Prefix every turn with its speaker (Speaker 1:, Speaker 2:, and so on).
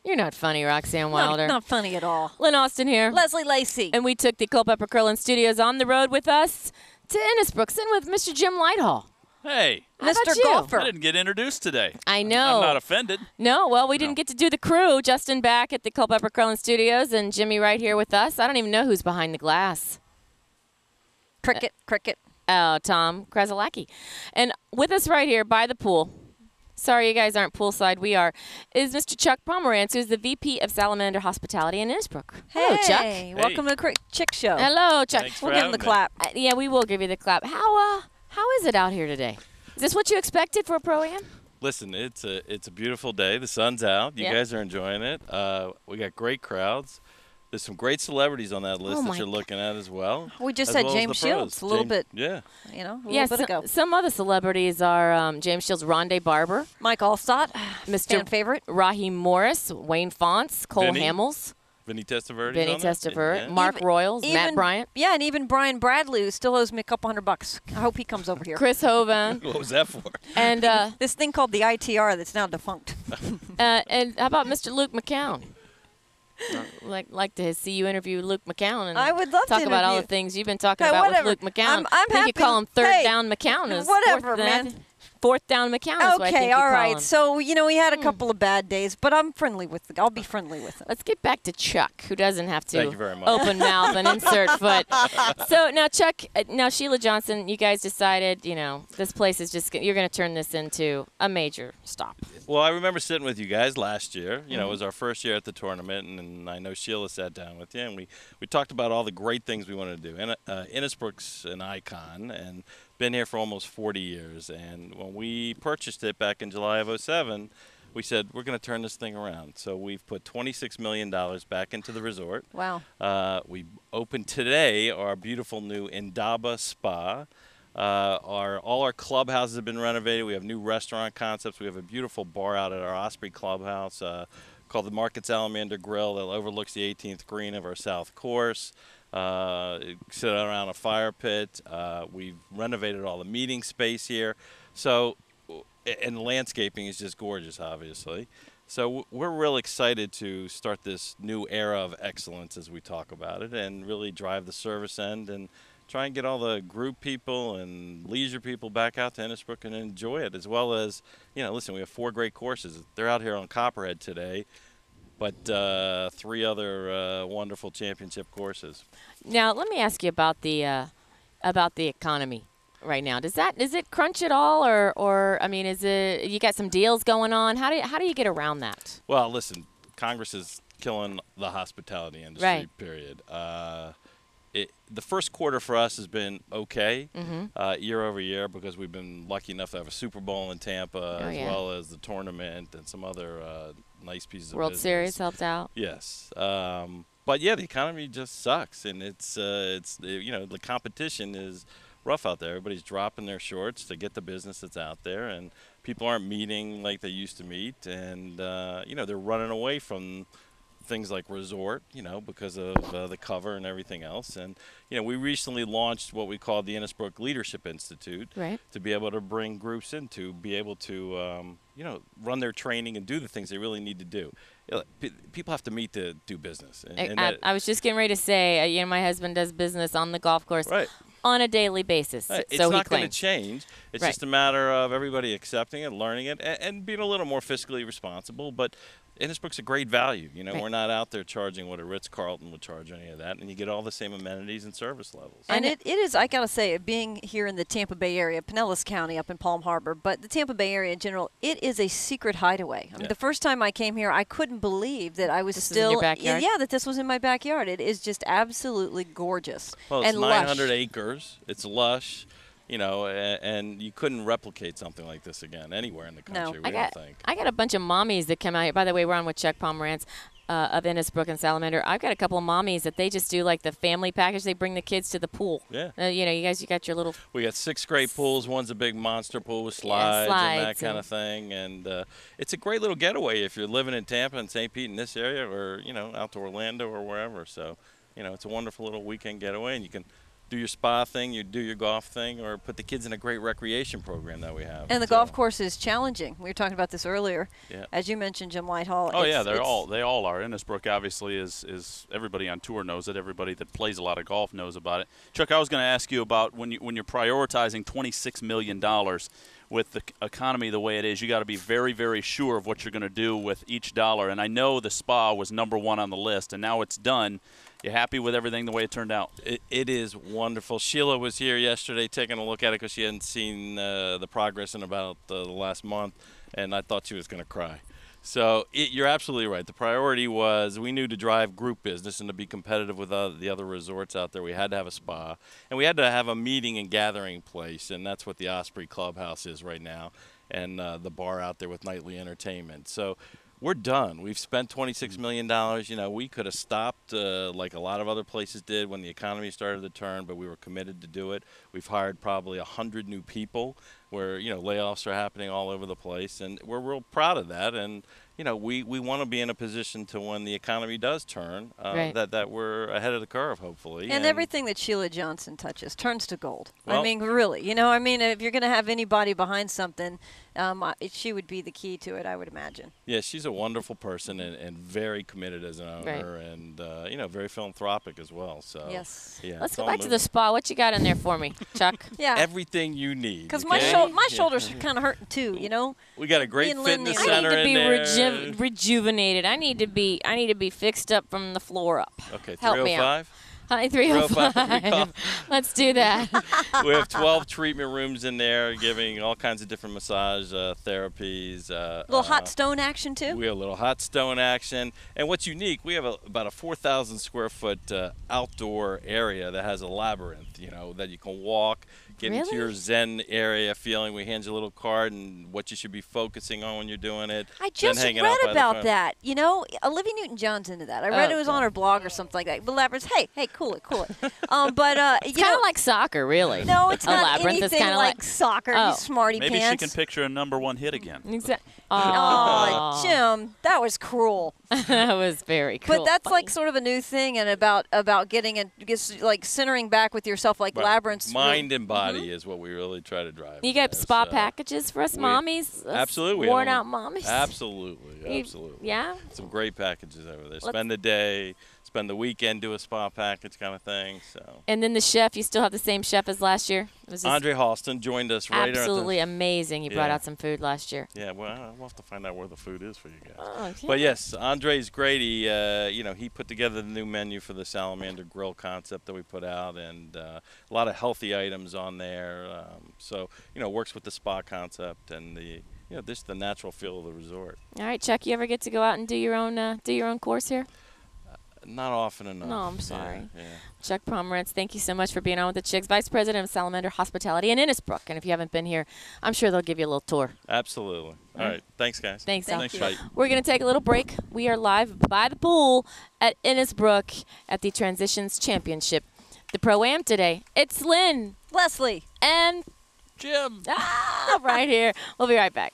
Speaker 1: You're not funny, Roxanne Wilder.
Speaker 2: Not funny at all.
Speaker 1: Lynn Austin here.
Speaker 2: Leslie Lacey.
Speaker 1: And we took the Culpeper Curlin Studios on the road with us to Innisbrook, sitting with Mr. Jim Lighthall.
Speaker 3: Hey.
Speaker 1: How about
Speaker 2: Mr.
Speaker 1: you?
Speaker 2: Golfer.
Speaker 3: I didn't get introduced today.
Speaker 1: I know.
Speaker 3: I'm not offended.
Speaker 1: No, well, we didn't get to do the crew. Justin back at the Culpeper Curlin Studios and Jimmy right here with us. I don't even know who's behind the glass.
Speaker 2: Cricket.
Speaker 1: Oh, Tom Krasilacki. And with us right here by the pool, sorry you guys aren't poolside, we are, is Mr. Chuck Pomerantz, who's the VP of Salamander Hospitality in Innisbrook. Hello, Chuck.
Speaker 2: Hey, welcome to the Chix Show.
Speaker 1: Hello, Chuck.
Speaker 3: Thanks
Speaker 2: We'll
Speaker 3: for
Speaker 2: give him the
Speaker 3: having me.
Speaker 2: clap.
Speaker 1: Yeah, we will give you the clap. How is it out here today? Is this what you expected for a Pro-Am?
Speaker 3: Listen, it's a beautiful day. The sun's out. You guys are enjoying it. We got great crowds. There's some great celebrities on that list that you're looking at as well.
Speaker 2: We just
Speaker 3: as
Speaker 2: had
Speaker 3: well as
Speaker 2: James
Speaker 3: the pros.
Speaker 2: Shields a little bit,
Speaker 3: Yeah.
Speaker 2: a little bit ago.
Speaker 1: Some other celebrities are James Shields, Rondé Barber,
Speaker 2: Mike Allstott,
Speaker 1: Mr.
Speaker 2: fan favorite.
Speaker 1: Raheem Morris, Wayne Fonts, Cole
Speaker 3: Vinny.
Speaker 1: Hamels,
Speaker 3: Vinny Testaverde.
Speaker 1: Benny Testaverde, Mark Royals, Matt Bryant.
Speaker 2: Yeah, and even Brian Bradley, who still owes me a couple $100. I hope he comes over here.
Speaker 1: Chris Hovan.
Speaker 3: What was that for?
Speaker 1: And
Speaker 2: This thing called the ITR that's now defunct.
Speaker 1: and how about Mr. Luke McCown? Like to see you interview Luke McCown and
Speaker 2: I would love to
Speaker 1: talk about all the
Speaker 2: interview.
Speaker 1: things you've been talking
Speaker 2: Hey,
Speaker 1: about
Speaker 2: whatever.
Speaker 1: with Luke McCown.
Speaker 2: I'm
Speaker 1: I think
Speaker 2: happy.
Speaker 1: you call him third
Speaker 2: Hey,
Speaker 1: down McCown. Is
Speaker 2: whatever,
Speaker 1: fourth,
Speaker 2: man.
Speaker 1: Fourth down McCown is what I think
Speaker 2: Okay,
Speaker 1: you
Speaker 2: all
Speaker 1: call
Speaker 2: right.
Speaker 1: him.
Speaker 2: So, we had a couple of bad days, but I'm friendly with I'll be friendly with him.
Speaker 1: Let's get back to Chuck, who doesn't have
Speaker 3: Thank you
Speaker 1: to
Speaker 3: very much.
Speaker 1: open mouth and insert foot. So now, Chuck, now Sheila Johnson, you guys decided, this place is you're going to turn this into a major stop.
Speaker 3: Well, I remember sitting with you guys last year. It was our first year at the tournament, and I know Sheila sat down with you, and we talked about all the great things we wanted to do. And Innisbrook's an icon, and been here for almost 40 years. And when we purchased it back in July of '07, we said, we're going to turn this thing around. So we've put $26 million back into the resort.
Speaker 2: Wow.
Speaker 3: We opened today our beautiful new Indaba Spa. All our clubhouses have been renovated. We have new restaurant concepts. We have a beautiful bar out at our Osprey Clubhouse called the Market Salamander Grill that overlooks the 18th green of our south course. Sit around a fire pit. We've renovated all the meeting space here. So, and the landscaping is just gorgeous, obviously. So we're real excited to start this new era of excellence as we talk about it and really drive the service end and try and get all the group people and leisure people back out to Innisbrook and enjoy it, as well as, listen, we have 4 great courses. They're out here on Copperhead today, but 3 other wonderful championship courses.
Speaker 1: Now, let me ask you about the economy right now. Does it crunch at all, or I mean, is it you got some deals going on? How do you get around that?
Speaker 3: Well, listen, Congress is killing the hospitality industry.
Speaker 1: Right.
Speaker 3: Period. The first quarter for us has been okay year over year because we've been lucky enough to have a Super Bowl in Tampa well as the tournament and some other nice pieces of
Speaker 1: World
Speaker 3: business.
Speaker 1: Series helped out.
Speaker 3: Yes. But yeah, the economy just sucks, and it's the competition is rough out there. Everybody's dropping their shorts to get the business that's out there, and people aren't meeting like they used to meet, and they're running away from things like resort, because of the cover and everything else. And, we recently launched what we call the Innisbrook Leadership Institute to be able to bring groups in to be able to, run their training and do the things they really need to do. People have to meet to do business. And
Speaker 1: I was just getting ready to say, my husband does business on the golf course on a daily basis.
Speaker 3: It's
Speaker 1: so
Speaker 3: not
Speaker 1: he
Speaker 3: going to
Speaker 1: claims.
Speaker 3: change. It's just a matter of everybody accepting it, learning it, and being a little more fiscally responsible. But Innisbrook's a great value. We're not out there charging what a Ritz-Carlton would charge, or any of that, and you get all the same amenities and service levels.
Speaker 2: And it is, I got to say, being here in the Tampa Bay area, Pinellas County up in Palm Harbor, but the Tampa Bay area in general, it is a secret hideaway. I mean, the first time I came here, I couldn't believe that I was
Speaker 1: This is in your backyard?
Speaker 2: that this was in my backyard. It is just absolutely gorgeous
Speaker 3: Well, it's
Speaker 2: and
Speaker 3: 900
Speaker 2: lush.
Speaker 3: acres. It's lush. And you couldn't replicate something like this again anywhere in the country, we don't think.
Speaker 1: I got a bunch of mommies that come out here. By the way, we're on with Chuck Pomerantz of Innisbrook and Salamander. I've got a couple of mommies that they just do like the family package. They bring the kids to the pool.
Speaker 3: Yeah.
Speaker 1: You got your little.
Speaker 3: We got 6 great pools. One's a big monster pool with slides and that kind of thing. And it's a great little getaway if you're living in Tampa and St. Pete in this area, or out to Orlando or wherever. So, it's a wonderful little weekend getaway, and you can do your spa thing, you do your golf thing, or put the kids in a great recreation program that we have.
Speaker 2: And the golf course is challenging. We were talking about this earlier.
Speaker 3: Yeah.
Speaker 2: As you mentioned, Jim Whitehall.
Speaker 4: Oh yeah, they all are. Innisbrook obviously is everybody on tour knows it. Everybody that plays a lot of golf knows about it. Chuck, I was going to ask you about when you're prioritizing $26 million with the economy the way it is, you got to be very, very sure of what you're going to do with each dollar. And I know the spa was #1 on the list, and now it's done. You happy with everything the way it turned out?
Speaker 3: It is wonderful. Sheila was here yesterday taking a look at it because she hadn't seen the progress in about the last month, and I thought she was going to cry. So you're absolutely right. The priority was we knew to drive group business and to be competitive with the other resorts out there, we had to have a spa. And we had to have a meeting and gathering place, and that's what the Osprey Clubhouse is right now, and the bar out there with nightly entertainment. So we're done. We've spent $26 million. You know, we could have stopped like a lot of other places did when the economy started to turn, but we were committed to do it. We've hired probably 100 new people where, you know, layoffs are happening all over the place, and we're real proud of that. And, you know, we want to be in a position to when the economy does turn, that we're ahead of the curve, hopefully.
Speaker 2: And everything that Sheila Johnson touches turns to gold.
Speaker 3: Well,
Speaker 2: I mean, really. You know, I mean, if you're going to have anybody behind something, she would be the key to it, I would imagine.
Speaker 3: Yeah, she's a wonderful person and very committed as an owner, and, you know, very philanthropic as well. So
Speaker 2: yes.
Speaker 3: Yeah,
Speaker 1: let's go back to the spa. What you got in there for me, Chuck?
Speaker 2: Yeah.
Speaker 3: Everything you need.
Speaker 2: Because my shoulders are kind of hurting too, you know.
Speaker 3: We got a great fitness
Speaker 1: I
Speaker 3: center
Speaker 1: need
Speaker 3: in
Speaker 1: to
Speaker 3: there.
Speaker 1: be rejuvenated. I need to be fixed up from the floor up.
Speaker 3: Okay,
Speaker 1: Help me out.
Speaker 3: 305.
Speaker 1: Hi, 305. Let's do that.
Speaker 3: We have 12 treatment rooms in there, giving all kinds of different massage therapies.
Speaker 2: A little hot stone action too.
Speaker 3: We have a little hot stone action, and what's unique, we have about a 4,000 square foot outdoor area that has a labyrinth. You know, that you can walk, get into your Zen area feeling. We hand you a little card and what you should be focusing on when you're doing it.
Speaker 2: I just read about that. You know, Olivia Newton-John's into that. I read it was on her blog or something like that. But labyrinth, hey, cool it.
Speaker 1: It's kind of like soccer, really.
Speaker 2: No, it's not
Speaker 1: labyrinth
Speaker 2: anything
Speaker 1: is
Speaker 2: like soccer. You smarty
Speaker 4: Maybe
Speaker 2: pants.
Speaker 4: she can picture a #1 hit again.
Speaker 1: Exactly.
Speaker 2: Oh, Jim, that was cruel.
Speaker 1: That was very cool.
Speaker 2: But that's like sort of a new thing, and about getting it, like centering back with yourself, like labyrinths.
Speaker 3: Mind and body is what we really try to drive.
Speaker 1: You got spa packages for us mommies?
Speaker 3: Absolutely.
Speaker 1: Worn out mommies?
Speaker 3: Absolutely.
Speaker 1: Yeah?
Speaker 3: Some great packages over there. Spend the day, spend the weekend, do a spa package kind of thing. So.
Speaker 1: And then the chef, you still have the same chef as last year?
Speaker 3: Andre Halston joined us right
Speaker 1: absolutely amazing. He brought out some food last year.
Speaker 3: Yeah, well, we'll have to find out where the food is for you guys.
Speaker 1: Oh, yeah.
Speaker 3: But yes, Andre's great. He, he put together the new menu for the Salamander Grill concept that we put out, and a lot of healthy items on there. So, works with the spa concept and just the natural feel of the resort.
Speaker 1: All right, Chuck, you ever get to go out and do your own course here?
Speaker 3: Not often enough.
Speaker 1: No, I'm sorry.
Speaker 3: Yeah.
Speaker 1: Chuck Pomerantz, thank you so much for being on with the Chix, Vice President of Salamander Hospitality in Innisbrook. And if you haven't been here, I'm sure they'll give you a little tour.
Speaker 3: Absolutely. All right. Thanks, guys.
Speaker 1: Thanks, Al.
Speaker 3: Thanks, Fight.
Speaker 1: We're going to take a little break. We are live by the pool at Innisbrook at the Transitions Championship. The Pro-Am today, it's Lynn,
Speaker 2: Leslie,
Speaker 1: and
Speaker 4: Jim.
Speaker 1: right here. We'll be right back.